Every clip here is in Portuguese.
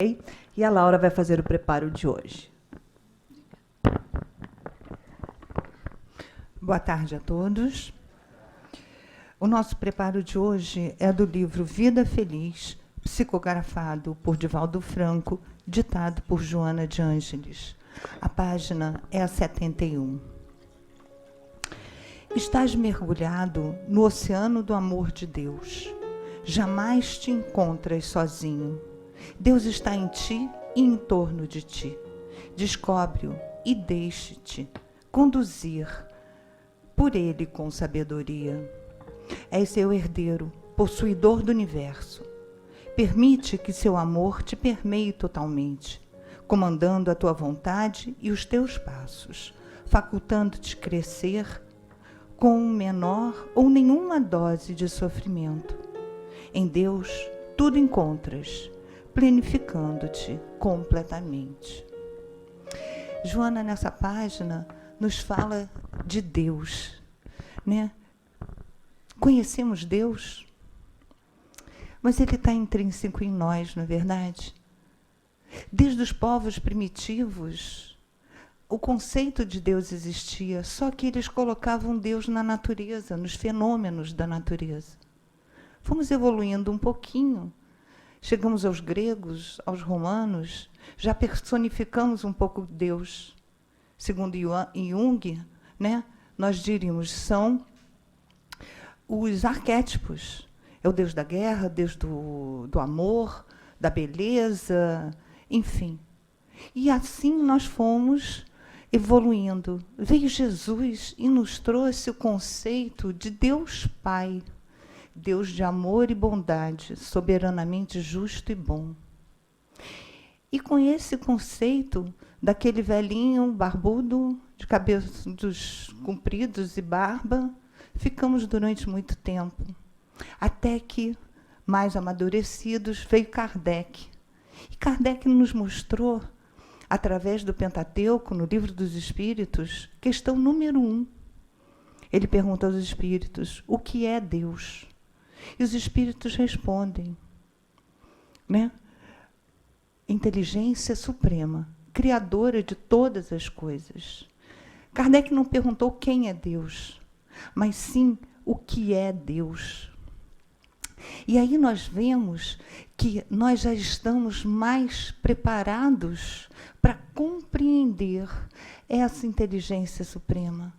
E a Laura vai fazer o preparo de hoje. Boa tarde a todos. O nosso preparo de hoje é do livro Vida Feliz, psicografado por Divaldo Franco, ditado por Joana de Ângeles. A página é a 71. Estás mergulhado no oceano do amor de Deus. Jamais te encontras sozinho. Deus está em ti e em torno de ti. Descobre-o e deixe-te conduzir por ele com sabedoria. És seu herdeiro, possuidor do universo. Permite que seu amor te permeie totalmente, comandando a tua vontade e os teus passos, facultando-te crescer com menor ou nenhuma dose de sofrimento. Em Deus, tudo encontras, planificando-te completamente. Joana, nessa página, nos fala de Deus, né? Conhecemos Deus, mas Ele está intrínseco em nós, não é verdade? Desde os povos primitivos, o conceito de Deus existia, só que eles colocavam Deus na natureza, nos fenômenos da natureza. Fomos evoluindo um pouquinho, chegamos aos gregos, aos romanos, já personificamos um pouco Deus. Segundo Jung, né, nós diríamos, são os arquétipos. É o Deus da guerra, Deus do amor, da beleza, enfim. E assim nós fomos evoluindo. Veio Jesus e nos trouxe o conceito de Deus Pai, Deus de amor e bondade, soberanamente justo e bom. E com esse conceito daquele velhinho barbudo, de cabelos compridos e barba, ficamos durante muito tempo, até que, mais amadurecidos, veio Kardec. E Kardec nos mostrou, através do Pentateuco, no Livro dos Espíritos, questão número 1. Ele pergunta aos espíritos, o que é Deus? E os espíritos respondem, né? Inteligência suprema, criadora de todas as coisas. Kardec não perguntou quem é Deus, mas sim o que é Deus. E aí nós vemos que nós já estamos mais preparados para compreender essa inteligência suprema.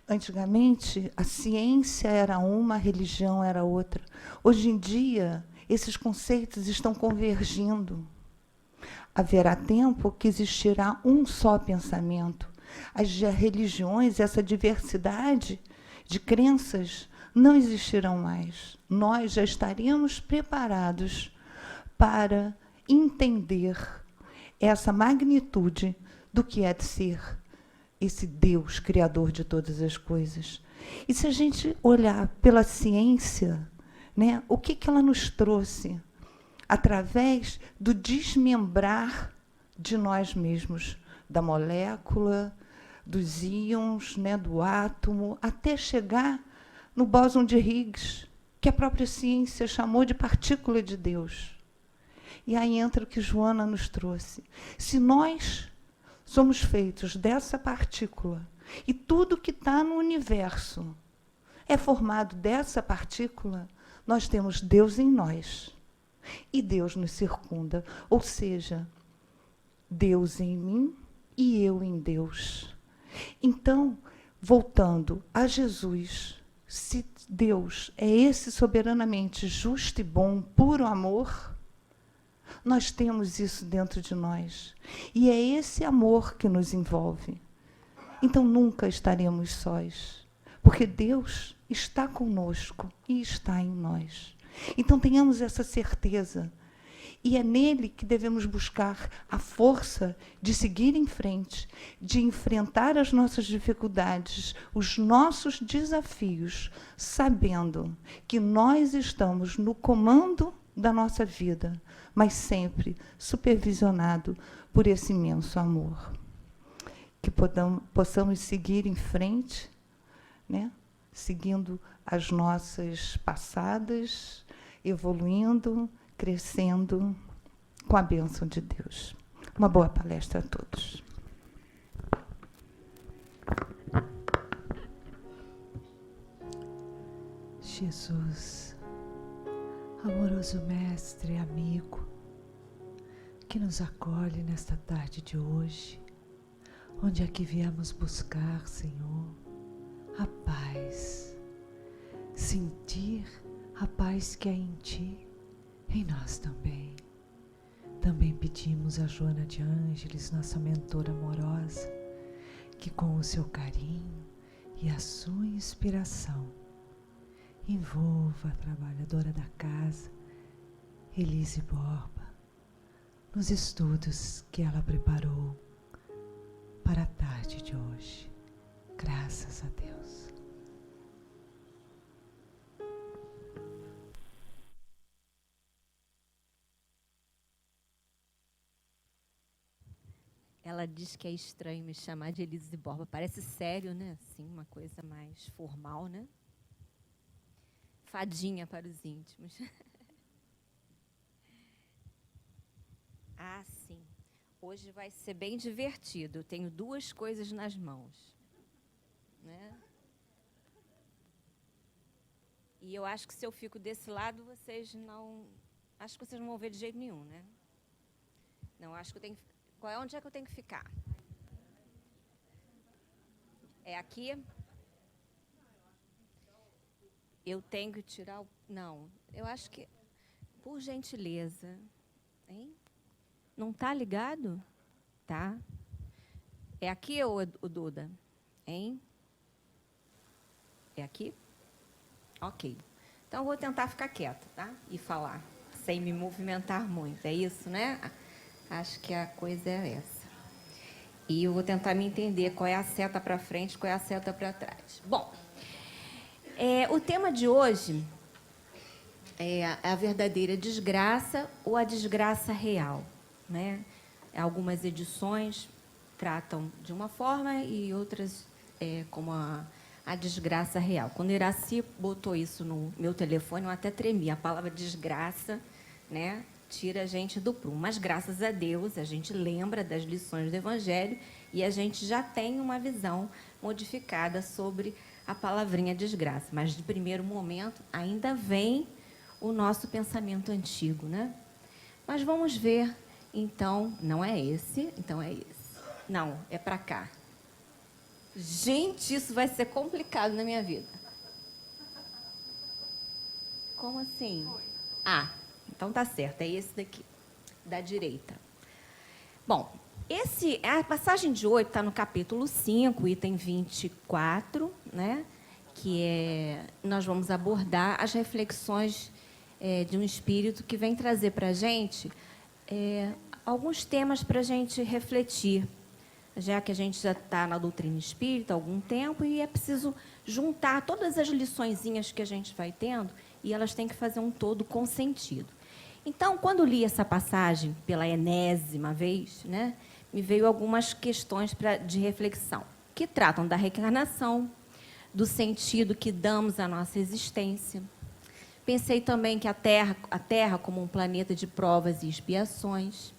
Antigamente, a ciência era uma, a religião era outra. Hoje em dia, esses conceitos estão convergindo. Haverá tempo que existirá um só pensamento. As religiões, essa diversidade de crenças, não existirão mais. Nós já estaremos preparados para entender essa magnitude do que é de ser esse Deus criador de todas as coisas. E se a gente olhar pela ciência, né, o que ela nos trouxe? Através do desmembrar de nós mesmos, da molécula, dos íons, né, do átomo, até chegar no bóson de Higgs, que a própria ciência chamou de partícula de Deus. E aí entra o que Joana nos trouxe. Se nós somos feitos dessa partícula, e tudo que está no universo é formado dessa partícula, nós temos Deus em nós. E Deus nos circunda. Ou seja, Deus em mim e eu em Deus. Então, voltando a Jesus, se Deus é esse soberanamente justo e bom, puro amor, nós temos isso dentro de nós. E é esse amor que nos envolve. Então, nunca estaremos sós, porque Deus está conosco e está em nós. Então, tenhamos essa certeza. E é nele que devemos buscar a força de seguir em frente, de enfrentar as nossas dificuldades, os nossos desafios, sabendo que nós estamos no comando da nossa vida, mas sempre supervisionado por esse imenso amor. Que possamos seguir em frente, né? Seguindo as nossas passadas, evoluindo, crescendo com a bênção de Deus. Uma boa palestra a todos. Jesus, amoroso mestre, amigo, que nos acolhe nesta tarde de hoje, onde é que viemos buscar, Senhor, a paz, sentir a paz que há em Ti, em nós também. Também pedimos a Joana de Ângeles, nossa mentora amorosa, que com o seu carinho e a sua inspiração envolva a trabalhadora da casa, Elise Borba, nos estudos que ela preparou para a tarde de hoje. Graças a Deus. Ela diz que é estranho me chamar de Elise Borba. Parece sério, né? Assim, uma coisa mais formal, né? Fadinha para os íntimos. Ah, sim. Hoje vai ser bem divertido. Eu tenho 2 coisas nas mãos, né? E eu acho que se eu fico desse lado, vocês não... Acho que vocês não vão ver de jeito nenhum, né? Não, acho que eu tenho... Onde é que eu tenho que ficar? É aqui? Eu tenho que tirar o... Não, eu acho que... Por gentileza. Hein? Não está ligado? Tá. É aqui ou o Duda? Hein? É aqui? Ok. Então, eu vou tentar ficar quieta, tá? E falar, sem me movimentar muito. É isso, né? Acho que a coisa é essa. E eu vou tentar me entender qual é a seta para frente, qual é a seta para trás. Bom, o tema de hoje é a verdadeira desgraça ou a desgraça real, né? Algumas edições tratam de uma forma e outras como a desgraça real. Quando Iraci botou isso no meu telefone, eu até tremi. A palavra desgraça, né, tira a gente do prumo. Mas, graças a Deus, a gente lembra das lições do Evangelho e a gente já tem uma visão modificada sobre a palavrinha desgraça. Mas, de primeiro momento, ainda vem o nosso pensamento antigo, né? Mas vamos ver, então, não é esse, então é esse. Não, é para cá. Gente, isso vai ser complicado na minha vida. Como assim? Ah, então tá certo, é esse daqui, da direita. Bom, a passagem de hoje está no capítulo 5, item 24, né? Nós vamos abordar as reflexões de um espírito que vem trazer para a gente alguns temas para a gente refletir, já que a gente já está na doutrina espírita há algum tempo e é preciso juntar todas as liçõezinhas que a gente vai tendo e elas têm que fazer um todo com sentido. Então, quando li essa passagem pela enésima vez, né, me veio algumas questões de reflexão, que tratam da reencarnação, do sentido que damos à nossa existência. Pensei também que a Terra como um planeta de provas e expiações.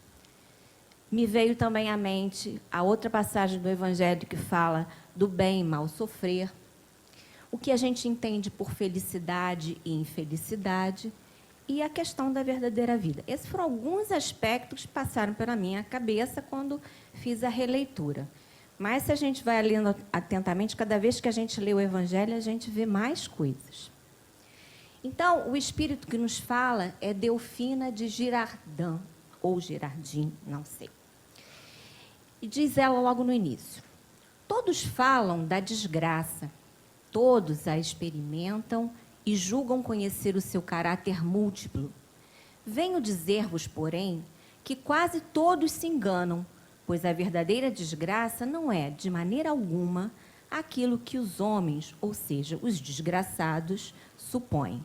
Me veio também à mente a outra passagem do Evangelho que fala do bem e mal sofrer, o que a gente entende por felicidade e infelicidade, e a questão da verdadeira vida. Esses foram alguns aspectos que passaram pela minha cabeça quando fiz a releitura. Mas, se a gente vai lendo atentamente, cada vez que a gente lê o Evangelho, a gente vê mais coisas. Então, o espírito que nos fala é Delfina de Girardin, ou Girardin, não sei. E diz ela logo no início: todos falam da desgraça, todos a experimentam e julgam conhecer o seu caráter múltiplo. Venho dizer-vos, porém, que quase todos se enganam, pois a verdadeira desgraça não é, de maneira alguma, aquilo que os homens, ou seja, os desgraçados, supõem.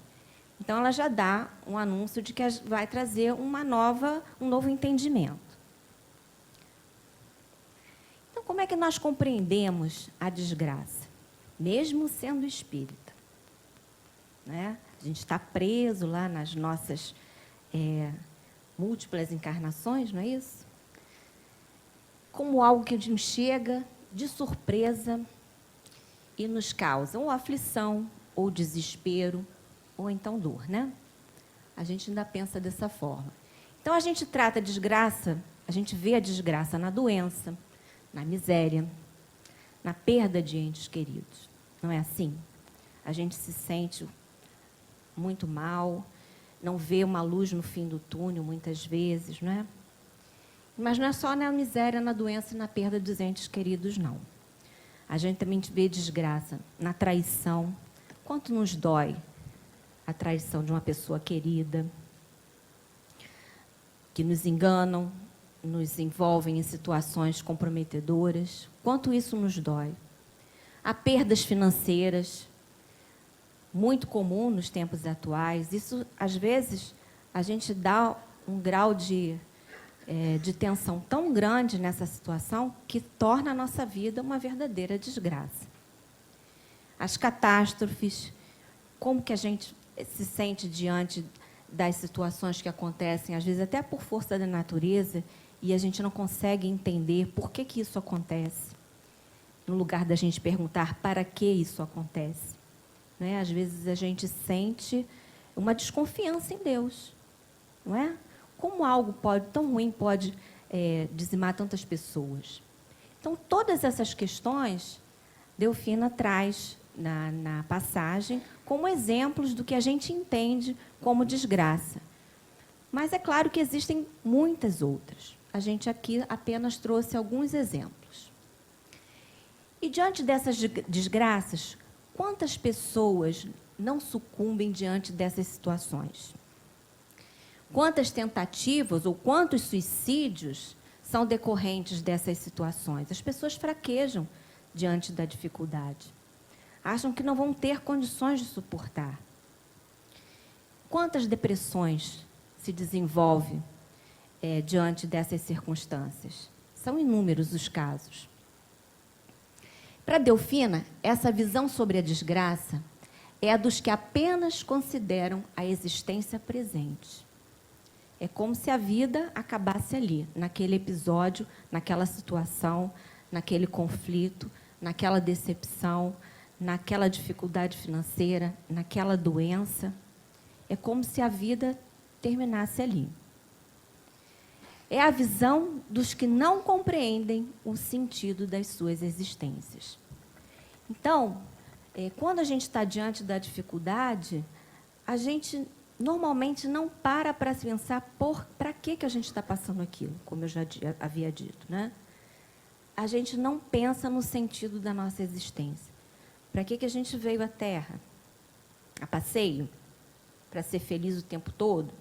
Então, ela já dá um anúncio de que vai trazer um novo entendimento. Então, como é que nós compreendemos a desgraça? Mesmo sendo espírita, né? A gente está preso lá nas nossas múltiplas encarnações, não é isso? Como algo que nos chega de surpresa e nos causa ou aflição, ou desespero, ou então dor, né? A gente ainda pensa dessa forma. Então, a gente trata a desgraça, a gente vê a desgraça na doença, na miséria, na perda de entes queridos. Não é assim? A gente se sente muito mal, não vê uma luz no fim do túnel, muitas vezes, não é? Mas não é só na miséria, na doença e na perda dos entes queridos, não. A gente também vê desgraça na traição. Quanto nos dói a traição de uma pessoa querida, que nos enganam, nos envolvem em situações comprometedoras. Quanto isso nos dói. Há perdas financeiras, muito comum nos tempos atuais. Isso, às vezes, a gente dá um grau de tensão tão grande nessa situação que torna a nossa vida uma verdadeira desgraça. As catástrofes, como que a gente se sente diante das situações que acontecem, às vezes até por força da natureza, e a gente não consegue entender por que isso acontece. No lugar da gente perguntar para que isso acontece. Né? Às vezes a gente sente uma desconfiança em Deus. Não é? Como algo tão ruim pode dizimar tantas pessoas? Então, todas essas questões, Delfina traz na passagem como exemplos do que a gente entende como desgraça. Mas é claro que existem muitas outras. A gente aqui apenas trouxe alguns exemplos. E diante dessas desgraças, quantas pessoas não sucumbem diante dessas situações? Quantas tentativas ou quantos suicídios são decorrentes dessas situações? As pessoas fraquejam diante da dificuldade. Acham que não vão ter condições de suportar. Quantas depressões se desenvolvem diante dessas circunstâncias? São inúmeros os casos. Para Delfina, essa visão sobre a desgraça é a dos que apenas consideram a existência presente. É como se a vida acabasse ali, naquele episódio, naquela situação, naquele conflito, naquela decepção, naquela dificuldade financeira, naquela doença. É como se a vida terminasse ali. É a visão dos que não compreendem o sentido das suas existências. Então, quando a gente está diante da dificuldade, a gente normalmente não para se pensar para que a gente está passando aquilo, como eu já havia dito, né? A gente não pensa no sentido da nossa existência. Para que a gente veio à Terra? A passeio? Para ser feliz o tempo todo?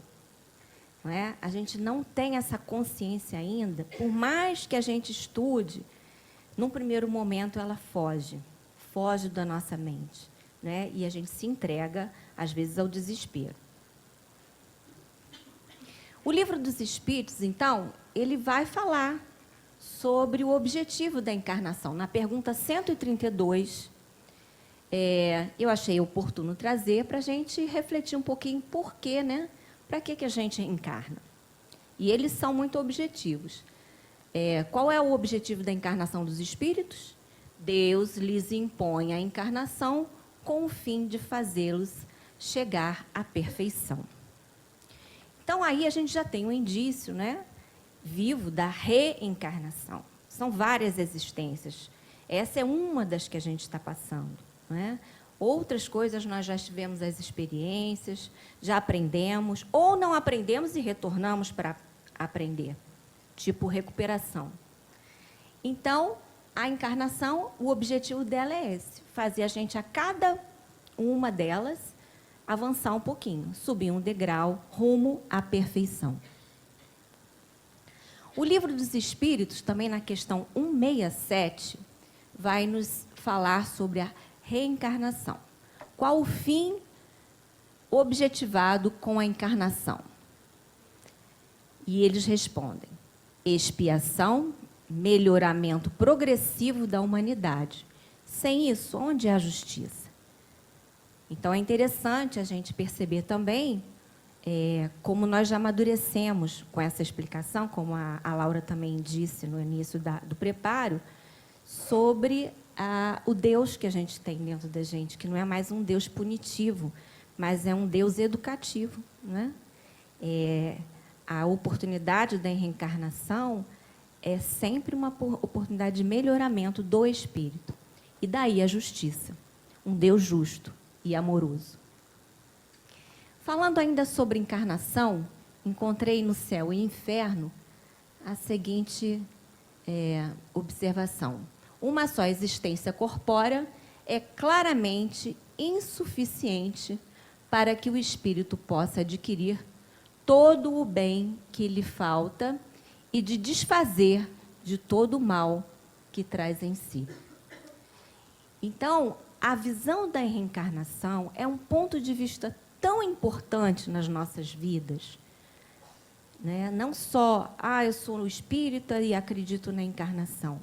Não é? A gente não tem essa consciência ainda, por mais que a gente estude, num primeiro momento ela foge da nossa mente, né? E a gente se entrega, às vezes, ao desespero. O Livro dos Espíritos, então, ele vai falar sobre o objetivo da encarnação. Na pergunta 132, eu achei oportuno trazer para a gente refletir um pouquinho por quê, né? Para que a gente encarna? E eles são muito objetivos. Qual é o objetivo da encarnação dos espíritos? Deus lhes impõe a encarnação com o fim de fazê-los chegar à perfeição. Então, aí a gente já tem um indício, né, vivo da reencarnação. São várias existências. Essa é uma das que a gente está passando, né? Outras coisas nós já tivemos as experiências, já aprendemos, ou não aprendemos e retornamos para aprender, tipo recuperação. Então, a encarnação, o objetivo dela é esse, fazer a gente, a cada uma delas, avançar um pouquinho, subir um degrau rumo à perfeição. O Livro dos Espíritos, também na questão 167, vai nos falar sobre a reencarnação. Qual o fim objetivado com a encarnação? E eles respondem: expiação, melhoramento progressivo da humanidade. Sem isso, onde é a justiça? Então, é interessante a gente perceber também como nós já amadurecemos com essa explicação, como a Laura também disse no início do preparo, sobre o Deus que a gente tem dentro da gente, que não é mais um Deus punitivo, mas é um Deus educativo, né? A oportunidade da reencarnação é sempre uma oportunidade de melhoramento do espírito. E daí a justiça, um Deus justo e amoroso. Falando ainda sobre encarnação, encontrei no Céu e Inferno a seguinte observação. Uma só existência corpórea é claramente insuficiente para que o espírito possa adquirir todo o bem que lhe falta e de desfazer de todo o mal que traz em si. Então, a visão da reencarnação é um ponto de vista tão importante nas nossas vidas, né? Não só, eu sou espírita e acredito na encarnação,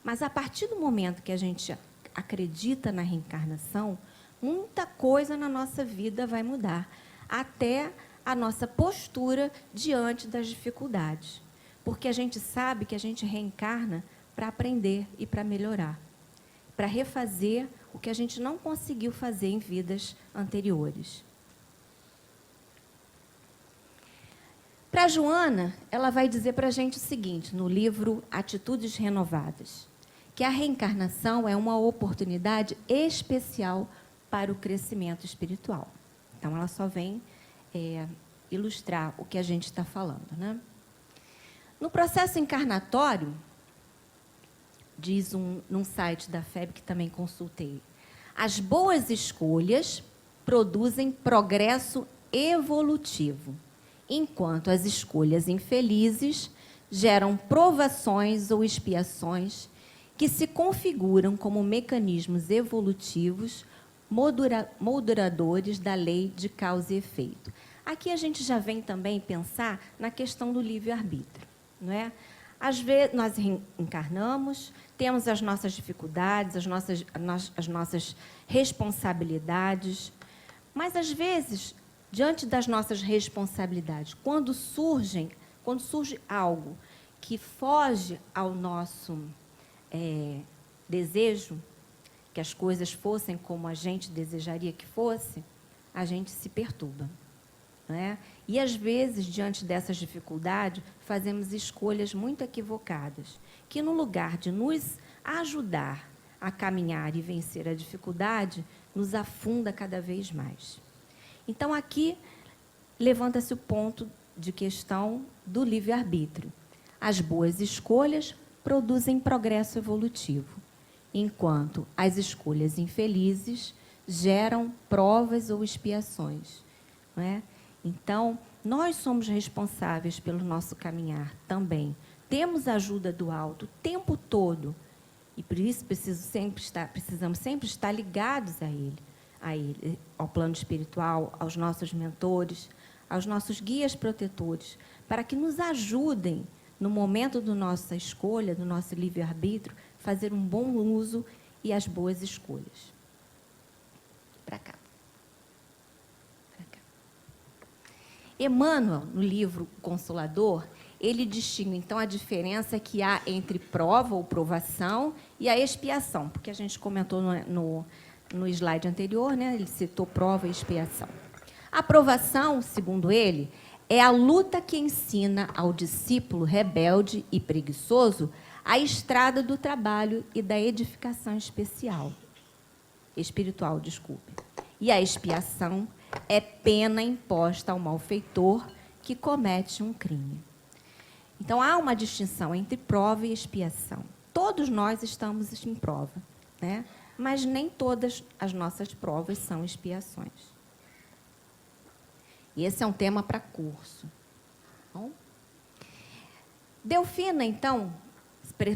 mas a partir do momento que a gente acredita na reencarnação, muita coisa na nossa vida vai mudar, até a nossa postura diante das dificuldades, porque a gente sabe que a gente reencarna para aprender e para melhorar, para refazer o que a gente não conseguiu fazer em vidas anteriores. Para a Joana, ela vai dizer para a gente o seguinte, no livro Atitudes Renovadas, que a reencarnação é uma oportunidade especial para o crescimento espiritual. Então, ela só vem ilustrar o que a gente está falando, né? No processo encarnatório, diz num site da FEB que também consultei, as boas escolhas produzem progresso evolutivo, enquanto as escolhas infelizes geram provações ou expiações que se configuram como mecanismos evolutivos molduradores da lei de causa e efeito. Aqui a gente já vem também pensar na questão do livre-arbítrio, não é? Às vezes nós encarnamos, temos as nossas dificuldades, as nossas responsabilidades, mas às vezes, diante das nossas responsabilidades, quando surge algo que foge ao nosso desejo, que as coisas fossem como a gente desejaria que fosse, a gente se perturba, não é? E, às vezes, diante dessas dificuldades, fazemos escolhas muito equivocadas, que, no lugar de nos ajudar a caminhar e vencer a dificuldade, nos afunda cada vez mais. Então, aqui, levanta-se o ponto de questão do livre-arbítrio. As boas escolhas produzem progresso evolutivo, enquanto as escolhas infelizes geram provas ou expiações, não é? Então, nós somos responsáveis pelo nosso caminhar também. Temos a ajuda do alto o tempo todo, e por isso precisamos sempre estar ligados a ele, ao plano espiritual, aos nossos mentores, aos nossos guias protetores, para que nos ajudem, no momento da nossa escolha, do nosso livre-arbítrio, fazer um bom uso e as boas escolhas. Para cá. Emmanuel, no livro Consolador, ele distingue, então, a diferença que há entre prova ou provação e a expiação, porque a gente comentou no slide anterior, né? Ele citou prova e expiação. A provação, segundo ele, é a luta que ensina ao discípulo rebelde e preguiçoso a estrada do trabalho e da edificação espiritual. E a expiação é pena imposta ao malfeitor que comete um crime. Então, há uma distinção entre prova e expiação. Todos nós estamos em prova, né? Mas nem todas as nossas provas são expiações. E esse é um tema para curso. Bom? Delfina, então,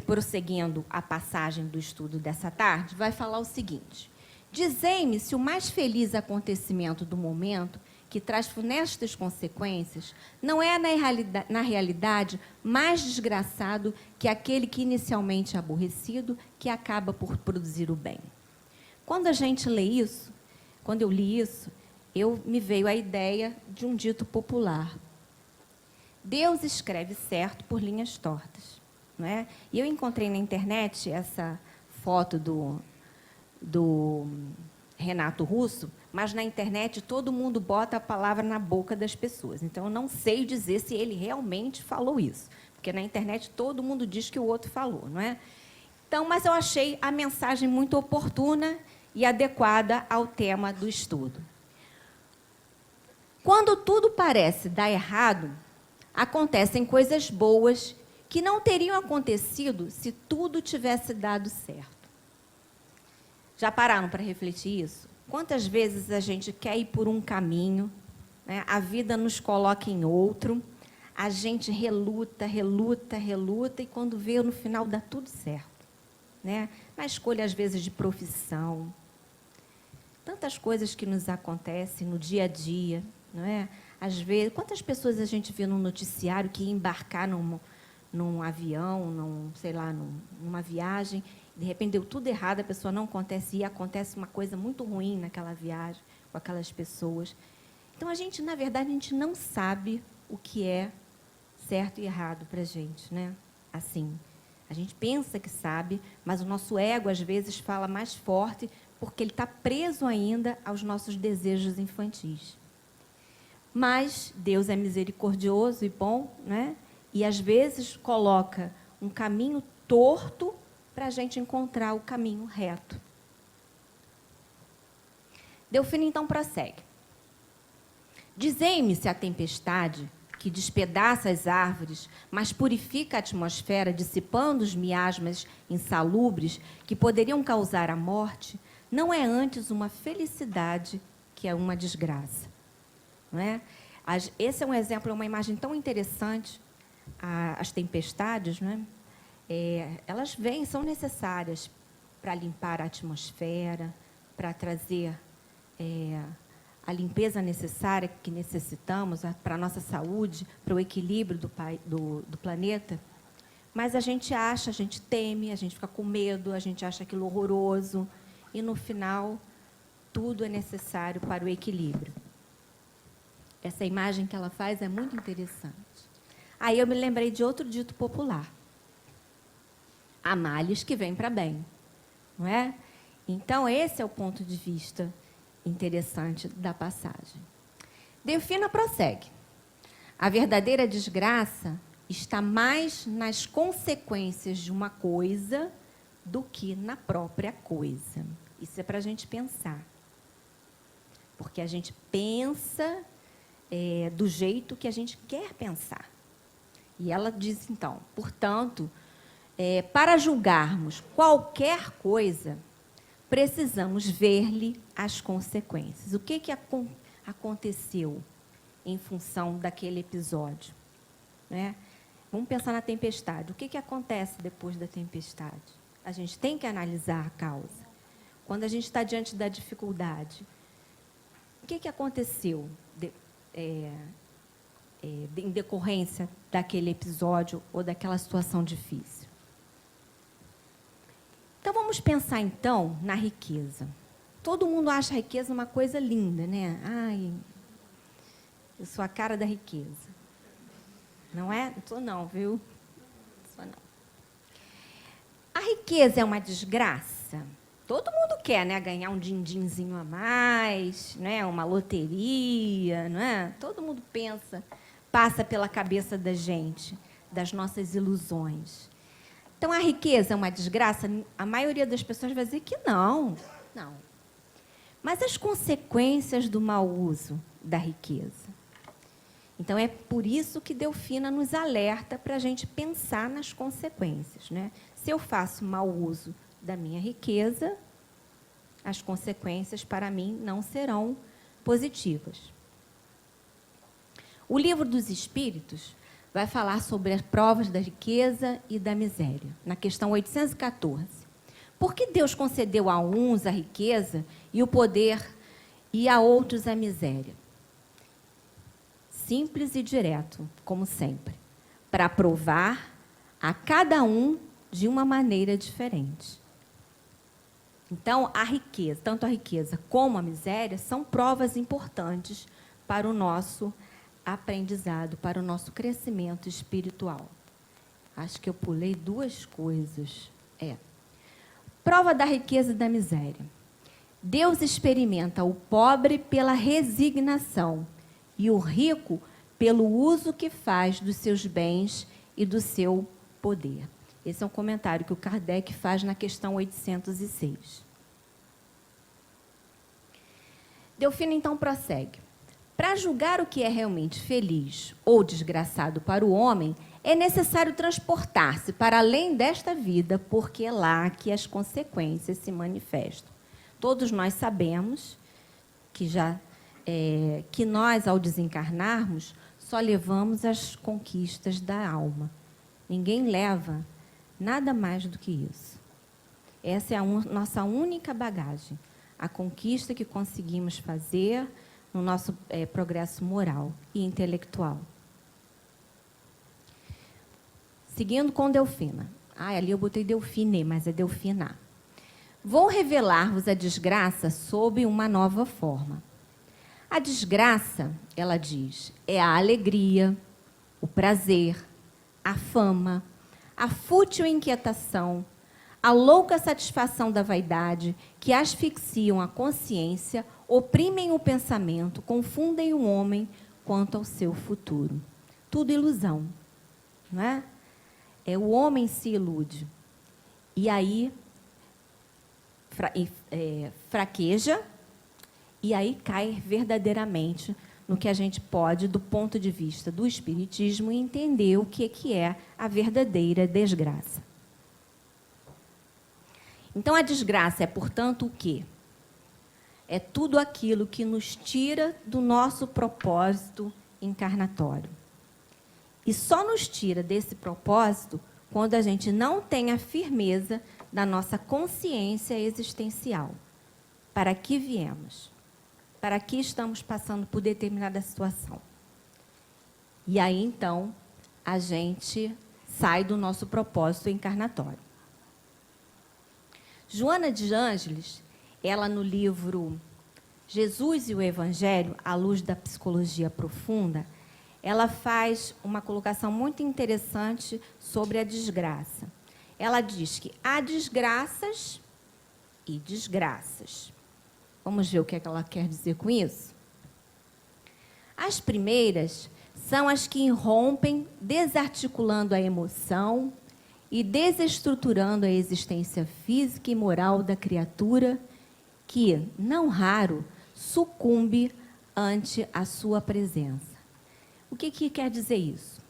prosseguindo a passagem do estudo dessa tarde, vai falar o seguinte: dizei-me se o mais feliz acontecimento do momento, que traz funestas consequências, não é, na realidade, mais desgraçado que aquele que inicialmente é aborrecido, que acaba por produzir o bem. Quando a gente lê isso, quando eu li isso, me veio a ideia de um dito popular. Deus escreve certo por linhas tortas. Não é? E eu encontrei na internet essa foto do Renato Russo, mas na internet todo mundo bota a palavra na boca das pessoas. Então, eu não sei dizer se ele realmente falou isso, porque na internet todo mundo diz que o outro falou, não é? Então, mas eu achei a mensagem muito oportuna e adequada ao tema do estudo. Quando tudo parece dar errado, acontecem coisas boas que não teriam acontecido se tudo tivesse dado certo. Já pararam para refletir isso? Quantas vezes a gente quer ir por um caminho, né? A vida nos coloca em outro, a gente reluta, e quando vê, no final dá tudo certo. Né? Na escolha, às vezes, de profissão. Tantas coisas que nos acontecem no dia a dia. Não é? Às vezes, quantas pessoas a gente vê no noticiário que ia embarcar num avião, numa viagem, de repente deu tudo errado, a pessoa não acontece, e acontece uma coisa muito ruim naquela viagem, com aquelas pessoas. Então, na verdade, a gente não sabe o que é certo e errado para a gente, né? Assim, a gente pensa que sabe, mas o nosso ego, às vezes, fala mais forte, porque ele está preso ainda aos nossos desejos infantis. Mas Deus é misericordioso e bom, né? E, às vezes, coloca um caminho torto para a gente encontrar o caminho reto. Delfino, então, prossegue. Dizei-me se a tempestade, que despedaça as árvores, mas purifica a atmosfera, dissipando os miasmas insalubres que poderiam causar a morte, não é antes uma felicidade que é uma desgraça. Não é? Esse é um exemplo, é uma imagem tão interessante. As tempestades, não é? Elas são necessárias para limpar a atmosfera, para trazer a limpeza necessária que necessitamos para a nossa saúde, para o equilíbrio do planeta. Mas a gente teme, a gente fica com medo, a gente acha aquilo horroroso, e, no final, tudo é necessário para o equilíbrio. Essa imagem que ela faz é muito interessante. Aí eu me lembrei de outro dito popular. Há males que vêm para bem, não é? Então, esse é o ponto de vista interessante da passagem. Delfina prossegue. A verdadeira desgraça está mais nas consequências de uma coisa do que na própria coisa. Isso é para a gente pensar. Porque a gente pensa do jeito que a gente quer pensar. E ela diz, então, portanto, para julgarmos qualquer coisa, precisamos ver-lhe as consequências. O que aconteceu em função daquele episódio? Né? Vamos pensar na tempestade. O que acontece depois da tempestade? A gente tem que analisar a causa. Quando a gente está diante da dificuldade, o que aconteceu em decorrência daquele episódio ou daquela situação difícil? Então, vamos pensar, então, na riqueza. Todo mundo acha a riqueza uma coisa linda, né? Ai, eu sou a cara da riqueza. Não é? Não sou não, viu? Não sou não. A riqueza é uma desgraça? Todo mundo quer, né? Ganhar um din-dinzinho a mais, né? Uma loteria, não é? Todo mundo passa pela cabeça da gente, das nossas ilusões. Então, a riqueza é uma desgraça? A maioria das pessoas vai dizer que não. Não. Mas as consequências do mau uso da riqueza? Então, é por isso que Delfina nos alerta para a gente pensar nas consequências. Né? Se eu faço mau uso da minha riqueza, as consequências para mim não serão positivas. O Livro dos Espíritos vai falar sobre as provas da riqueza e da miséria, na questão 814. Por que Deus concedeu a uns a riqueza e o poder e a outros a miséria? Simples e direto, como sempre, para provar a cada um de uma maneira diferente. Então, a riqueza, tanto a riqueza como a miséria, são provas importantes para o nosso aprendizado, para o nosso crescimento espiritual. Acho que eu pulei duas coisas. Prova da riqueza e da miséria. Deus experimenta o pobre pela resignação e o rico pelo uso que faz dos seus bens e do seu poder. Esse é um comentário que o Kardec faz na questão 806. Delfino, então, prossegue. Para julgar o que é realmente feliz ou desgraçado para o homem, é necessário transportar-se para além desta vida, porque é lá que as consequências se manifestam. Todos nós sabemos que nós, ao desencarnarmos, só levamos as conquistas da alma. Ninguém leva nada mais do que isso. Essa é a nossa única bagagem, a conquista que conseguimos fazer no nosso progresso moral e intelectual. Seguindo com Delfina. Ali eu botei Delfine, mas é Delfina. Vou revelar-vos a desgraça sob uma nova forma. A desgraça, ela diz, é a alegria, o prazer, a fama, a fútil inquietação, a louca satisfação da vaidade, que asfixiam a consciência, oprimem o pensamento, confundem o homem quanto ao seu futuro. Tudo ilusão, não é? O homem se ilude. E aí fraqueja, e aí cai verdadeiramente no que a gente pode, do ponto de vista do Espiritismo, entender o que é a verdadeira desgraça. Então, a desgraça é, portanto, o quê? É tudo aquilo que nos tira do nosso propósito encarnatório. E só nos tira desse propósito quando a gente não tem a firmeza da nossa consciência existencial. Para que viemos? Para que estamos passando por determinada situação? E aí, então, a gente sai do nosso propósito encarnatório. Joana de Ângeles, ela no livro Jesus e o Evangelho, à luz da psicologia profunda, ela faz uma colocação muito interessante sobre a desgraça. Ela diz que há desgraças e desgraças. Vamos ver o que ela quer dizer com isso? As primeiras são as que irrompem, desarticulando a emoção e desestruturando a existência física e moral da criatura, que, não raro, sucumbe ante a sua presença. O que quer dizer isso?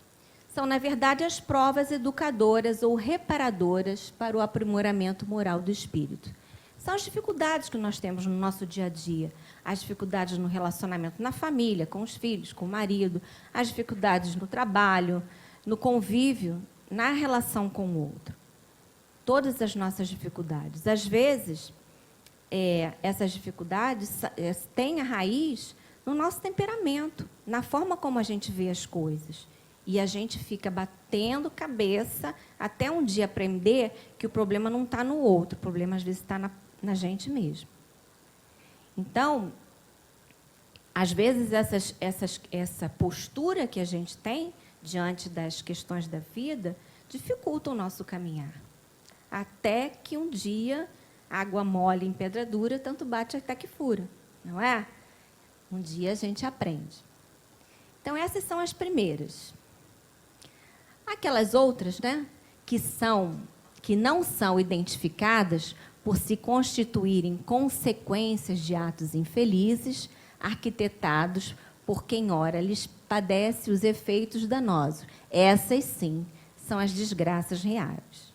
São, na verdade, as provas educadoras ou reparadoras para o aprimoramento moral do espírito. São as dificuldades que nós temos no nosso dia a dia, as dificuldades no relacionamento na família, com os filhos, com o marido, as dificuldades no trabalho, no convívio, na relação com o outro. Todas as nossas dificuldades. Às vezes, essas dificuldades têm a raiz no nosso temperamento, na forma como a gente vê as coisas. E a gente fica batendo cabeça até um dia aprender que o problema não está no outro, o problema às vezes está na gente mesmo. Então, às vezes essa postura que a gente tem diante das questões da vida dificulta o nosso caminhar. Até que um dia, água mole em pedra dura, tanto bate até que fura, não é? Um dia a gente aprende. Então, essas são as primeiras. Aquelas outras, né, que não são identificadas por se constituírem consequências de atos infelizes, arquitetados por quem ora lhes padece os efeitos danosos. Essas, sim, são as desgraças reais.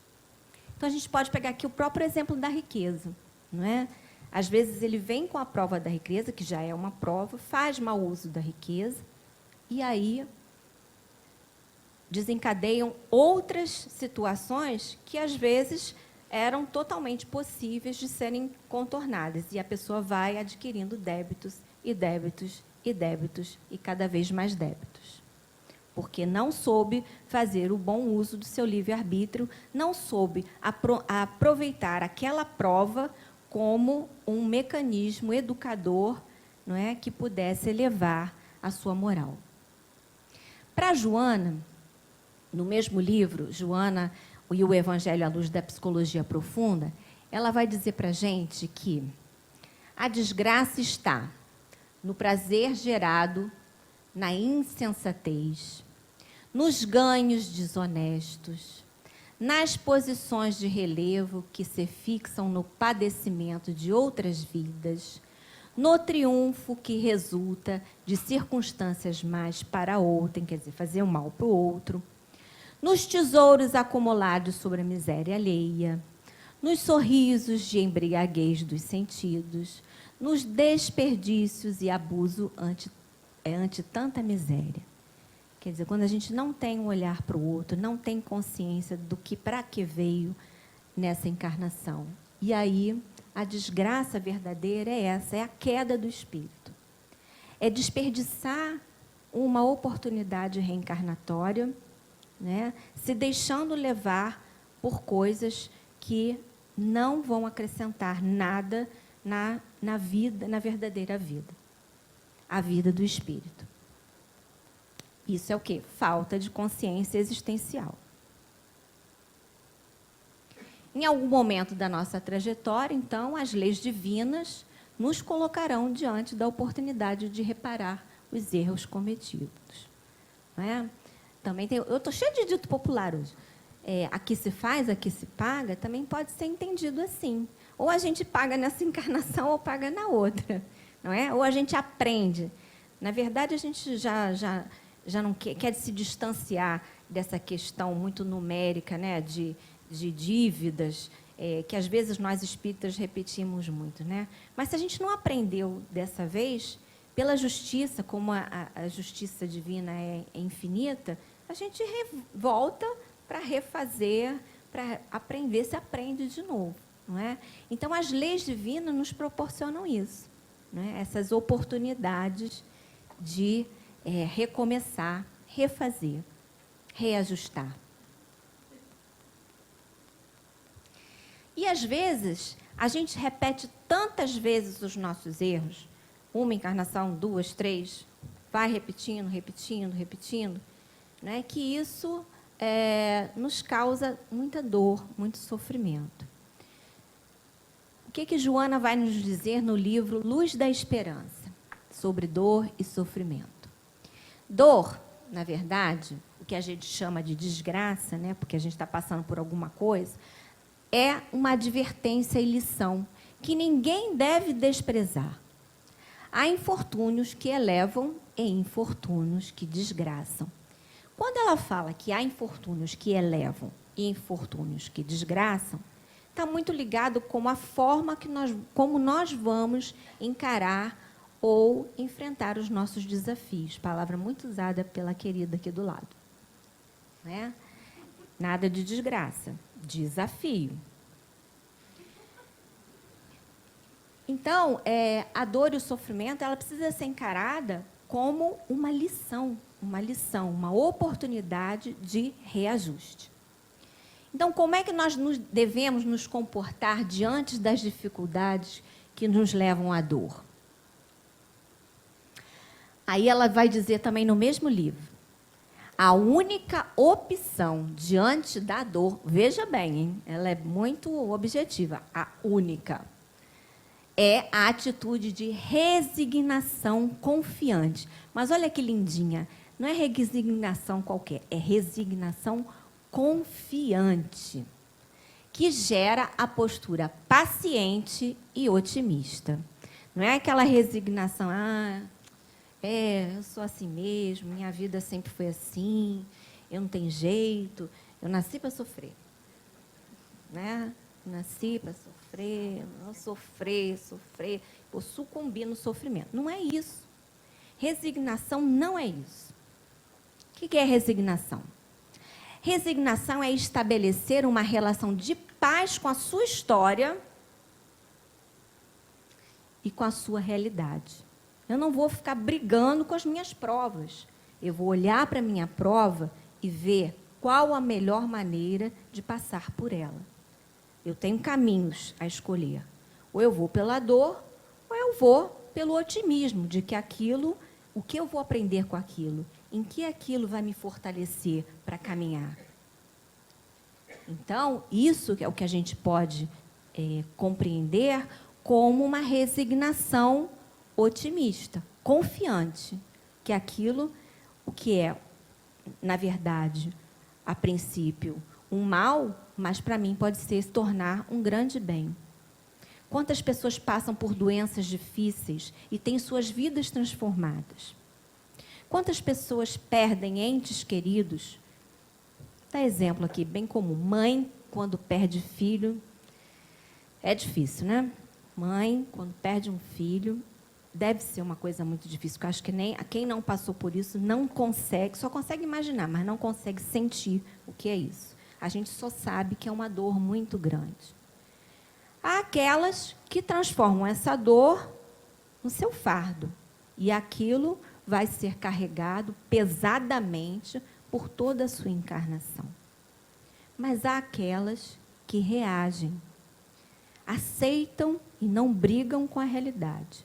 Então, a gente pode pegar aqui o próprio exemplo da riqueza, não é? Às vezes, ele vem com a prova da riqueza, que já é uma prova, faz mau uso da riqueza, e aí desencadeiam outras situações que, às vezes, eram totalmente possíveis de serem contornadas. E a pessoa vai adquirindo débitos e débitos e débitos e cada vez mais débitos. Porque não soube fazer o bom uso do seu livre-arbítrio, não soube aproveitar aquela prova como um mecanismo educador, não é, que pudesse elevar a sua moral. Para Joana, no mesmo livro, Joana e o Evangelho à Luz da Psicologia Profunda, ela vai dizer para a gente que a desgraça está no prazer gerado na insensatez, nos ganhos desonestos, nas posições de relevo que se fixam no padecimento de outras vidas, no triunfo que resulta de circunstâncias mais para outrem, quer dizer, fazer o mal para o outro, nos tesouros acumulados sobre a miséria alheia, nos sorrisos de embriaguez dos sentidos, nos desperdícios e abuso ante tanta miséria. Quer dizer, quando a gente não tem um olhar para o outro, não tem consciência do que, para que veio nessa encarnação. E aí, a desgraça verdadeira é essa, é a queda do espírito. É desperdiçar uma oportunidade reencarnatória, né, se deixando levar por coisas que não vão acrescentar nada na vida, na verdadeira vida. A vida do espírito. Isso é o quê? Falta de consciência existencial. Em algum momento da nossa trajetória, então, as leis divinas nos colocarão diante da oportunidade de reparar os erros cometidos. Não é? Também tem, eu estou cheia de dito popular hoje. Aqui se faz, aqui se paga, também pode ser entendido assim. Ou a gente paga nessa encarnação ou paga na outra. Não é? Ou a gente aprende. Na verdade, a gente já não quer se distanciar dessa questão muito numérica, né, de dívidas, que às vezes nós espíritas repetimos muito. Né? Mas se a gente não aprendeu dessa vez, pela justiça, como a justiça divina é infinita, a gente volta para refazer, para aprender, se aprende de novo. Não é? Então, as leis divinas nos proporcionam isso, né? Essas oportunidades de recomeçar, refazer, reajustar. E, às vezes, a gente repete tantas vezes os nossos erros, uma encarnação, duas, três, vai repetindo, né, que isso nos causa muita dor, muito sofrimento. O que Joana vai nos dizer no livro Luz da Esperança, sobre dor e sofrimento? Dor, na verdade, o que a gente chama de desgraça, né, porque a gente está passando por alguma coisa, é uma advertência e lição que ninguém deve desprezar. Há infortúnios que elevam e infortúnios que desgraçam. Quando ela fala que há infortúnios que elevam e infortúnios que desgraçam, está muito ligado com a forma como nós vamos encarar ou enfrentar os nossos desafios. Palavra muito usada pela querida aqui do lado. Né? Nada de desgraça, desafio. Então, a dor e o sofrimento, ela precisa ser encarada como uma lição, uma oportunidade de reajuste. Então, como é que nós devemos nos comportar diante das dificuldades que nos levam à dor? Aí ela vai dizer também no mesmo livro, a única opção diante da dor, veja bem, hein? Ela é muito objetiva, a única, é a atitude de resignação confiante. Mas olha que lindinha, não é resignação qualquer, é resignação confiante, que gera a postura paciente e otimista. Não é aquela resignação, eu sou assim mesmo, minha vida sempre foi assim, eu não tenho jeito, eu nasci para sofrer. Né? Nasci para sofrer, não sofrer, vou sucumbir no sofrimento. Não é isso. Resignação não é isso. O que é resignação? Resignação é estabelecer uma relação de paz com a sua história e com a sua realidade. Eu não vou ficar brigando com as minhas provas. Eu vou olhar para a minha prova e ver qual a melhor maneira de passar por ela. Eu tenho caminhos a escolher. Ou eu vou pela dor, ou eu vou pelo otimismo de que aquilo, o que eu vou aprender com aquilo, em que aquilo vai me fortalecer para caminhar. Então, isso é o que a gente pode compreender como uma resignação otimista, confiante, que aquilo, o que é, na verdade, a princípio, um mal, mas para mim pode se tornar um grande bem. Quantas pessoas passam por doenças difíceis e têm suas vidas transformadas? Quantas pessoas perdem entes queridos? Dá exemplo aqui, bem comum. Mãe, quando perde filho, é difícil, né? Mãe, quando perde um filho, deve ser uma coisa muito difícil, porque eu acho que nem quem não passou por isso não consegue, só consegue imaginar, mas não consegue sentir o que é isso. A gente só sabe que é uma dor muito grande. Há aquelas que transformam essa dor no seu fardo. E aquilo vai ser carregado pesadamente por toda a sua encarnação. Mas há aquelas que reagem, aceitam e não brigam com a realidade.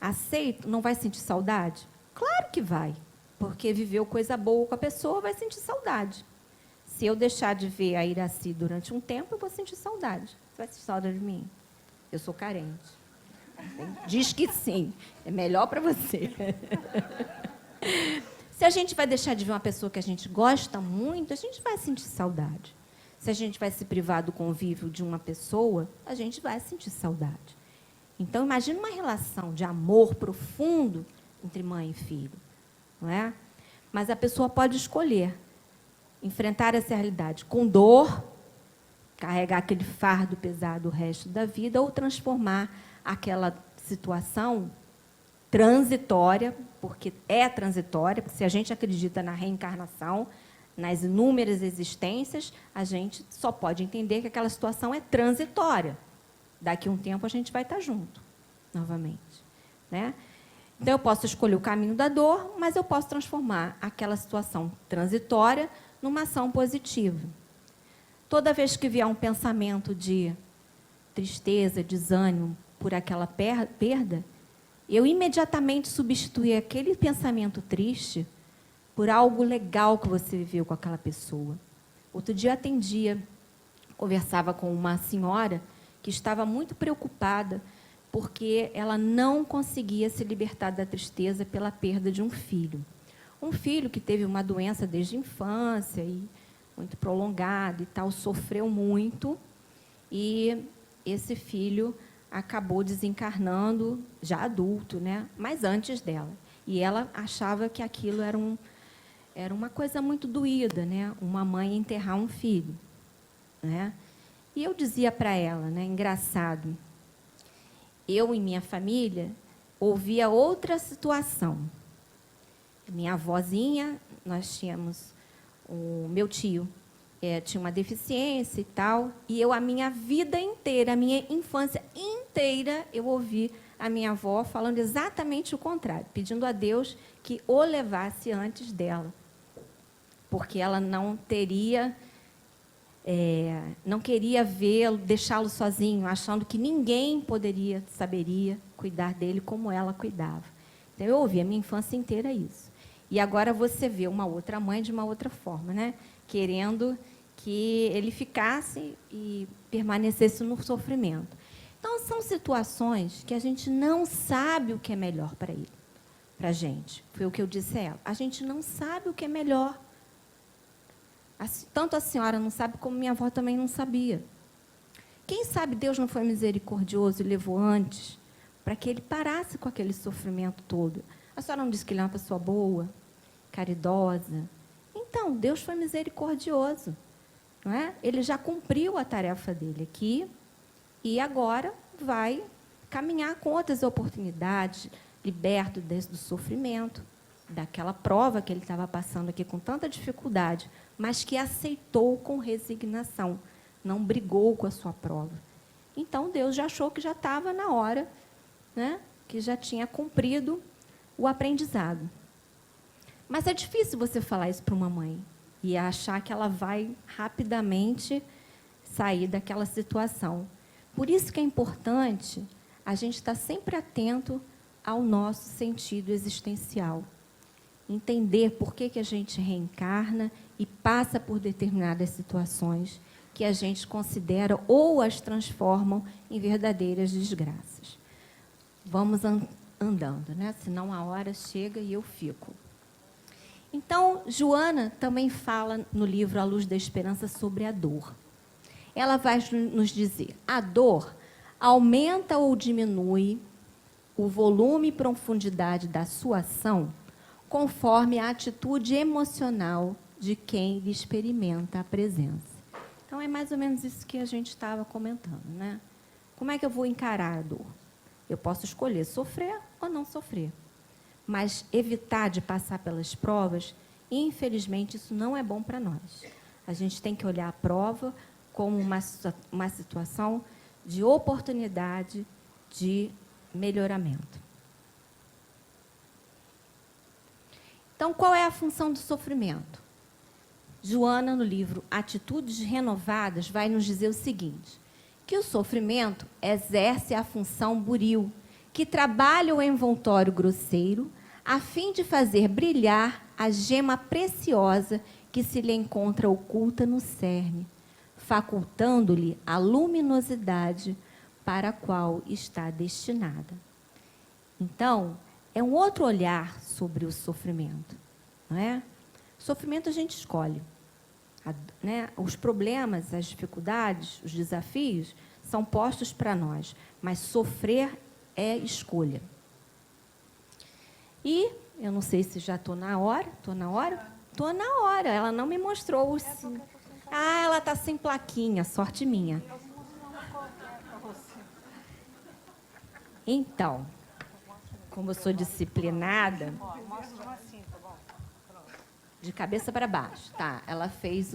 Aceitam, não vai sentir saudade? Claro que vai, porque viveu coisa boa com a pessoa, vai sentir saudade. Se eu deixar de ver a Iraci durante um tempo, eu vou sentir saudade. Você vai sentir saudade de mim? Eu sou carente. Diz que sim. É melhor para você. Se a gente vai deixar de ver uma pessoa que a gente gosta muito, a gente vai sentir saudade. Se a gente vai se privar do convívio de uma pessoa, a gente vai sentir saudade. Então, imagina uma relação de amor profundo entre mãe e filho. Não é? Mas a pessoa pode escolher enfrentar essa realidade com dor, carregar aquele fardo pesado o resto da vida, ou transformar aquela situação transitória, porque é transitória, porque se a gente acredita na reencarnação, nas inúmeras existências, a gente só pode entender que aquela situação é transitória. Daqui a um tempo a gente vai estar junto, novamente. Né? Então, eu posso escolher o caminho da dor, mas eu posso transformar aquela situação transitória numa ação positiva. Toda vez que vier um pensamento de tristeza, desânimo por aquela perda, eu imediatamente substituir aquele pensamento triste por algo legal que você viveu com aquela pessoa. Outro dia conversava com uma senhora que estava muito preocupada porque ela não conseguia se libertar da tristeza pela perda de um filho. Um filho que teve uma doença desde a infância, e muito prolongada e tal, sofreu muito, e esse filho acabou desencarnando, já adulto, né? Mas antes dela. E ela achava que aquilo era uma coisa muito doída, né? Uma mãe enterrar um filho. Né? E eu dizia para ela, né? Engraçado, eu e minha família ouvia outra situação. Minha avózinha, nós tínhamos o meu tio, tinha uma deficiência e tal, e eu, a minha vida inteira, a minha infância inteira, eu ouvi a minha avó falando exatamente o contrário, pedindo a Deus que o levasse antes dela, porque ela não queria vê-lo, deixá-lo sozinho, achando que ninguém saberia cuidar dele como ela cuidava. Então, eu ouvi a minha infância inteira isso. E agora você vê uma outra mãe de uma outra forma, né? Querendo que ele ficasse e permanecesse no sofrimento. Então, são situações que a gente não sabe o que é melhor para ele, para a gente. Foi o que eu disse a ela. A gente não sabe o que é melhor. Tanto a senhora não sabe, como minha avó também não sabia. Quem sabe Deus não foi misericordioso e levou antes para que ele parasse com aquele sofrimento todo. A senhora não disse que ele é uma pessoa boa, caridosa? Então, Deus foi misericordioso. Não é? Ele já cumpriu a tarefa dele aqui e agora vai caminhar com outras oportunidades, liberto do sofrimento, daquela prova que ele estava passando aqui com tanta dificuldade, mas que aceitou com resignação, não brigou com a sua prova. Então, Deus já achou que já estava na hora, né? Que já tinha cumprido o aprendizado. Mas é difícil você falar isso para uma mãe e achar que ela vai rapidamente sair daquela situação. Por isso que é importante a gente estar sempre atento ao nosso sentido existencial. Entender por que a gente reencarna e passa por determinadas situações que a gente considera ou as transformam em verdadeiras desgraças. Vamos andando, né? Senão a hora chega e eu fico. Então, Joana também fala no livro A Luz da Esperança sobre a dor. Ela vai nos dizer, a dor aumenta ou diminui o volume e profundidade da sua ação conforme a atitude emocional de quem lhe experimenta a presença. Então, é mais ou menos isso que a gente estava comentando, né? Como é que eu vou encarar a dor? Eu posso escolher sofrer ou não sofrer. Mas evitar de passar pelas provas, infelizmente, isso não é bom para nós. A gente tem que olhar a prova como uma situação de oportunidade de melhoramento. Então, qual é a função do sofrimento? Joana, no livro Atitudes Renovadas, vai nos dizer o seguinte, que o sofrimento exerce a função buril, que trabalha o envoltório grosseiro a fim de fazer brilhar a gema preciosa que se lhe encontra oculta no cerne, facultando-lhe a luminosidade para a qual está destinada. Então, é um outro olhar sobre o sofrimento, não é? Sofrimento a gente escolhe. Né? Os problemas, as dificuldades, os desafios são postos para nós, mas sofrer é escolha. E, eu não sei se já estou na hora, estou na hora, ela não me mostrou o... Ah, ela está sem plaquinha, sorte minha. Então, como eu sou disciplinada... De cabeça para baixo, tá? Ela fez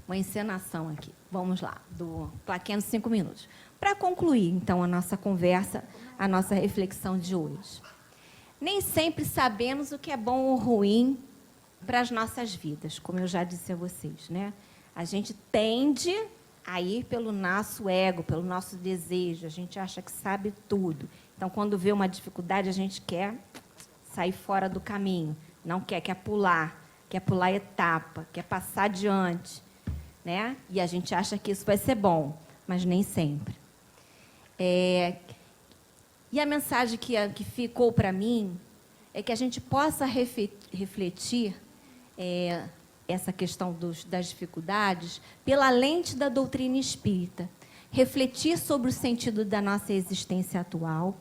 uma encenação aqui. Vamos lá, do plaquinha dos 5 minutos. Para concluir, então, a nossa conversa, a nossa reflexão de hoje. Nem sempre sabemos o que é bom ou ruim para as nossas vidas, como eu já disse a vocês, né? A gente tende a ir pelo nosso ego, pelo nosso desejo. A gente acha que sabe tudo. Então, quando vê uma dificuldade, a gente quer sair fora do caminho. Não quer pular etapa, quer passar adiante, né? E a gente acha que isso vai ser bom, mas nem sempre. E a mensagem que ficou para mim é que a gente possa refletir essa questão das dificuldades pela lente da doutrina espírita, refletir sobre o sentido da nossa existência atual,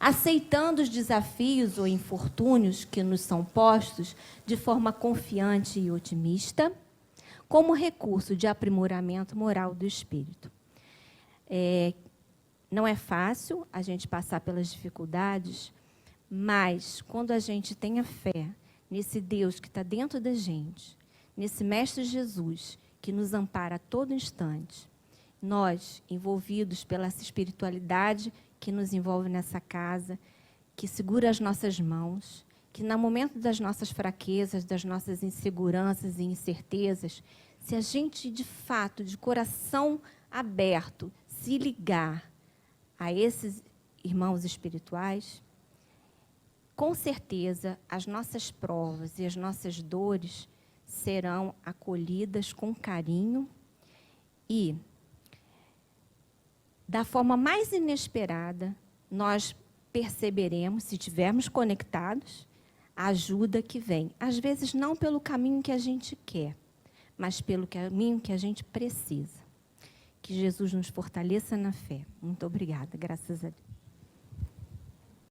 aceitando os desafios ou infortúnios que nos são postos de forma confiante e otimista, como recurso de aprimoramento moral do espírito. Não é fácil a gente passar pelas dificuldades, mas quando a gente tem a fé nesse Deus que está dentro da gente, nesse Mestre Jesus, que nos ampara a todo instante, nós, envolvidos pela espiritualidade que nos envolve nessa casa, que segura as nossas mãos, que no momento das nossas fraquezas, das nossas inseguranças e incertezas, se a gente, de fato, de coração aberto, se ligar a esses irmãos espirituais, com certeza as nossas provas e as nossas dores serão acolhidas com carinho e, da forma mais inesperada, nós perceberemos, se estivermos conectados, a ajuda que vem. Às vezes, não pelo caminho que a gente quer, mas pelo caminho que a gente precisa. Que Jesus nos fortaleça na fé. Muito obrigada, graças a Deus.